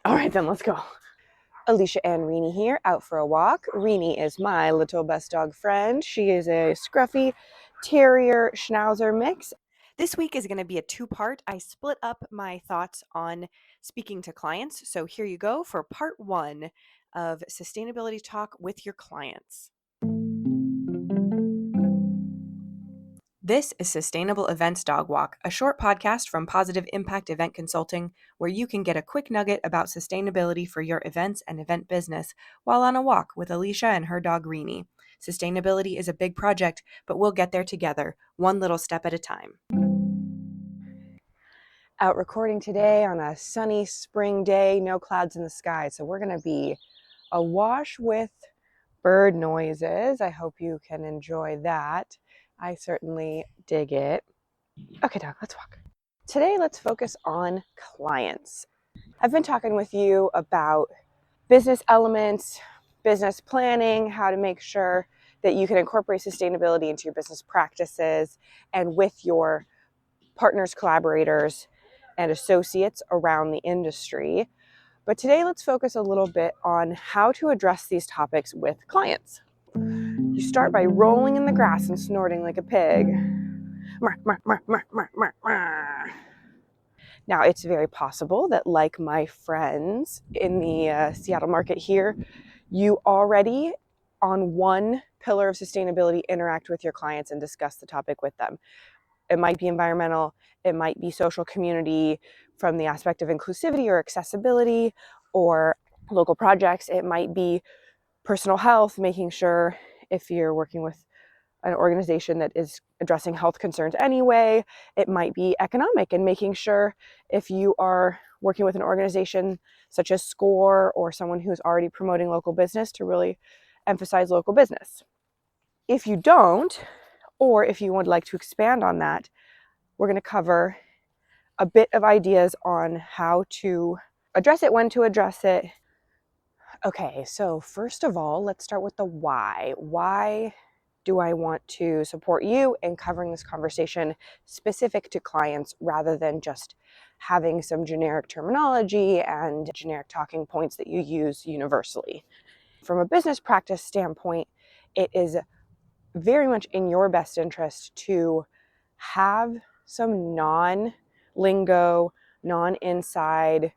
All right, then let's go. Alicia Ann Reaney here, out for a walk. Reaney is my little best dog friend. She is a scruffy terrier schnauzer mix. This week is going to be a two-part. I split up my thoughts on speaking to clients. So here you go for part one of sustainability talk with your clients. This is Sustainable Events Dog Walk, a short podcast from Positive Impact Event Consulting, where you can get a quick nugget about sustainability for your events and event business while on a walk with Alicia and her dog Reaney. Sustainability is a big project, but we'll get there together, one little step at a time. Out recording today on a sunny spring day, no clouds in the sky, so we're going to be awash with bird noises. I hope you can enjoy that. I certainly dig it. Okay, dog, let's walk. Today, let's focus on clients. I've been talking with you about business elements, business planning, how to make sure that you can incorporate sustainability into your business practices and with your partners, collaborators, and associates around the industry. But today, let's focus a little bit on how to address these topics with clients. You start by rolling in the grass and snorting like a pig. Now, it's very possible that, like my friends in the Seattle market here, you already, on one pillar of sustainability, interact with your clients and discuss the topic with them. It might be environmental, it might be social community from the aspect of inclusivity or accessibility or local projects. It might be personal health, making sure if you're working with an organization that is addressing health concerns anyway. It might be economic and making sure if you are working with an organization such as SCORE or someone who's already promoting local business to really emphasize local business. If you don't, or if you would like to expand on that, we're going to cover a bit of ideas on how to address it, when to address it. Okay, so first of all, let's start with the why. Why do I want to support you in covering this conversation specific to clients rather than just having some generic terminology and generic talking points that you use universally? From a business practice standpoint, it is very much in your best interest to have some non-lingo, non-inside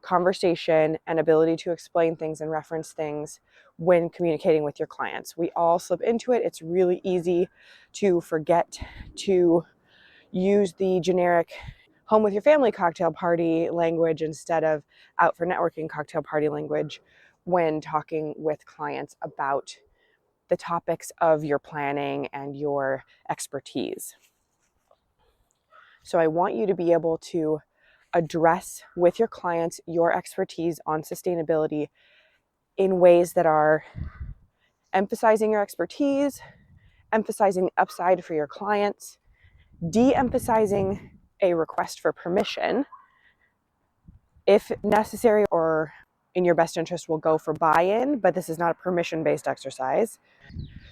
conversation and ability to explain things and reference things when communicating with your clients. We all slip into it. It's really easy to forget to use the generic home with your family cocktail party language instead of out for networking cocktail party language when talking with clients about the topics of your planning and your expertise. So I want you to be able to address with your clients your expertise on sustainability in ways that are emphasizing your expertise, emphasizing the upside for your clients, de-emphasizing a request for permission. If necessary or in your best interest, we'll go for buy-in, but this is not a permission-based exercise.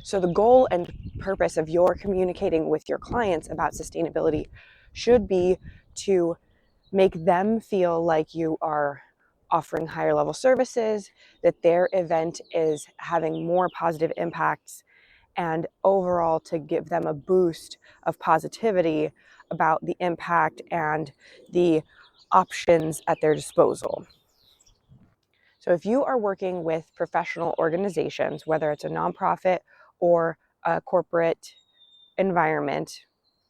So the goal and purpose of your communicating with your clients about sustainability should be to make them feel like you are offering higher level services, that their event is having more positive impacts, and overall to give them a boost of positivity about the impact and the options at their disposal. So if you are working with professional organizations, whether it's a nonprofit or a corporate environment,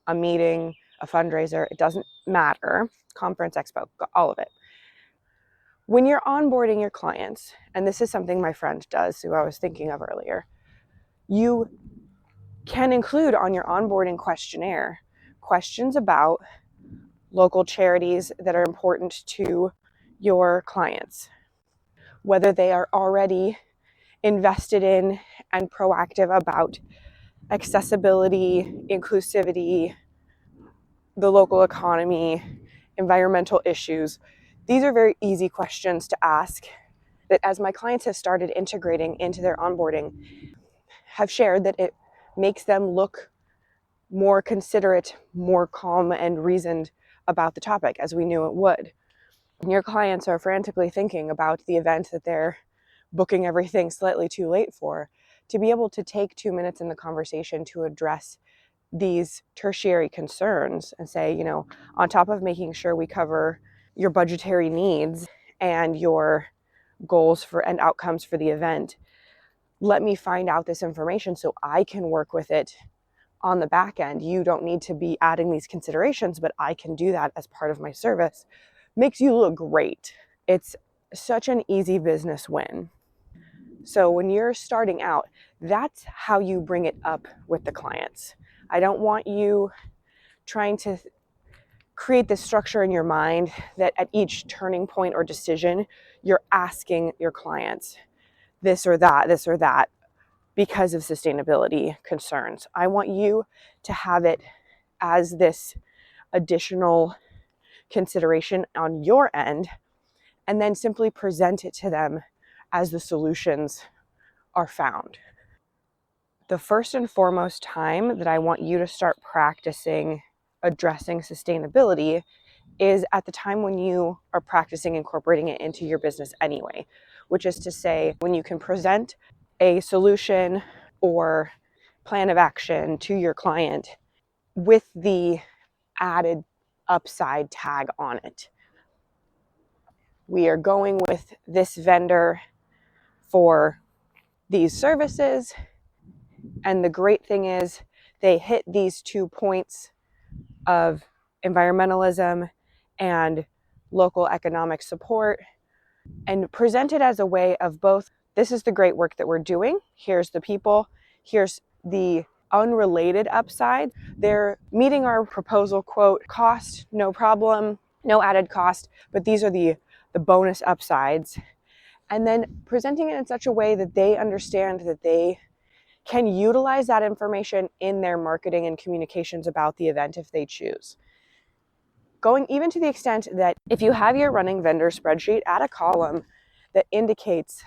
a meeting, a fundraiser, it doesn't matter, conference, expo, all of it. When you're onboarding your clients, and this is something my friend does, who I was thinking of earlier, you can include on your onboarding questionnaire questions about local charities that are important to your clients, whether they are already invested in and proactive about accessibility, inclusivity, the local economy, environmental issues. These are very easy questions to ask that, as my clients have started integrating into their onboarding, have shared that it makes them look more considerate, more calm and reasoned about the topic, as we knew it would. Your clients are frantically thinking about the event that they're booking everything slightly too late for, to be able to take 2 minutes in the conversation to address these tertiary concerns and say, on top of making sure we cover your budgetary needs and your goals for and outcomes for the event, let me find out this information so I can work with it on the back end. You don't need to be adding these considerations, but I can do that as part of my service. Makes you look great. It's such an easy business win. So when you're starting out, that's how you bring it up with the clients. I don't want you trying to create this structure in your mind that at each turning point or decision, you're asking your clients this or that because of sustainability concerns. I want you to have it as this additional consideration on your end, and then simply present it to them as the solutions are found. The first and foremost time that I want you to start practicing addressing sustainability is at the time when you are practicing incorporating it into your business anyway, which is to say, when you can present a solution or plan of action to your client with the added upside tag on it. We are going with this vendor for these services, and the great thing is they hit these 2 points of environmentalism and local economic support, and present it as a way of both, this is the great work that we're doing, here's the people, here's the unrelated upside. They're meeting our proposal quote cost, no problem, no added cost, but these are the bonus upsides. And then presenting it in such a way that they understand that they can utilize that information in their marketing and communications about the event if they choose. Going even to the extent that if you have your running vendor spreadsheet, add a column that indicates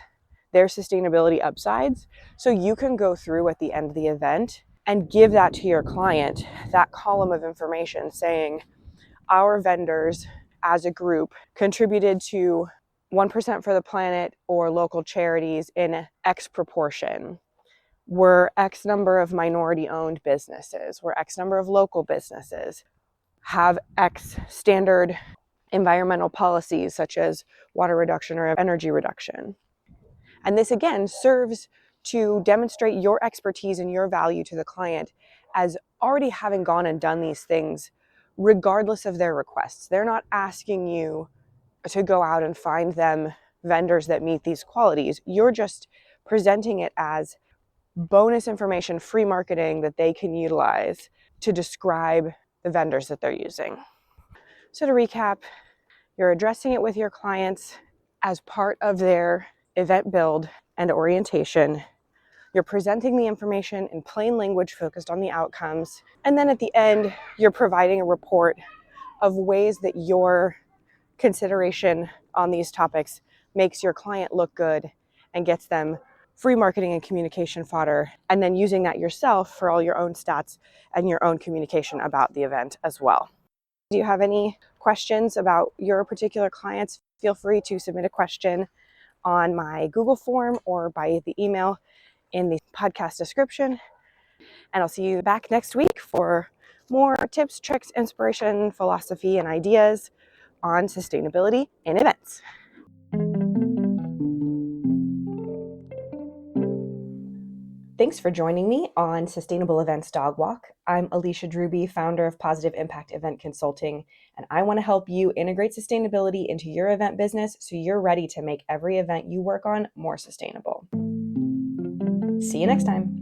their sustainability upsides, so you can go through at the end of the event and give that to your client, that column of information saying, our vendors as a group contributed to 1% for the planet or local charities in X proportion. We're X number of minority owned businesses. We're X number of local businesses. Have X standard environmental policies such as water reduction or energy reduction. And this again serves to demonstrate your expertise and your value to the client as already having gone and done these things regardless of their requests. They're not asking you to go out and find them vendors that meet these qualities. You're just presenting it as bonus information, free marketing that they can utilize to describe the vendors that they're using. So to recap, you're addressing it with your clients as part of their event build and orientation. You're presenting the information in plain language focused on the outcomes. And then at the end, you're providing a report of ways that your consideration on these topics makes your client look good and gets them free marketing and communication fodder, and then using that yourself for all your own stats and your own communication about the event as well. Do you have any questions about your particular clients? Feel free to submit a question on my Google form or by the email in the podcast description. And I'll see you back next week for more tips, tricks, inspiration, philosophy, and ideas on sustainability in events. Thanks for joining me on Sustainable Events Dog Walk. I'm Alicia Drewby, founder of Positive Impact Event Consulting, and I want to help you integrate sustainability into your event business so you're ready to make every event you work on more sustainable. See you next time.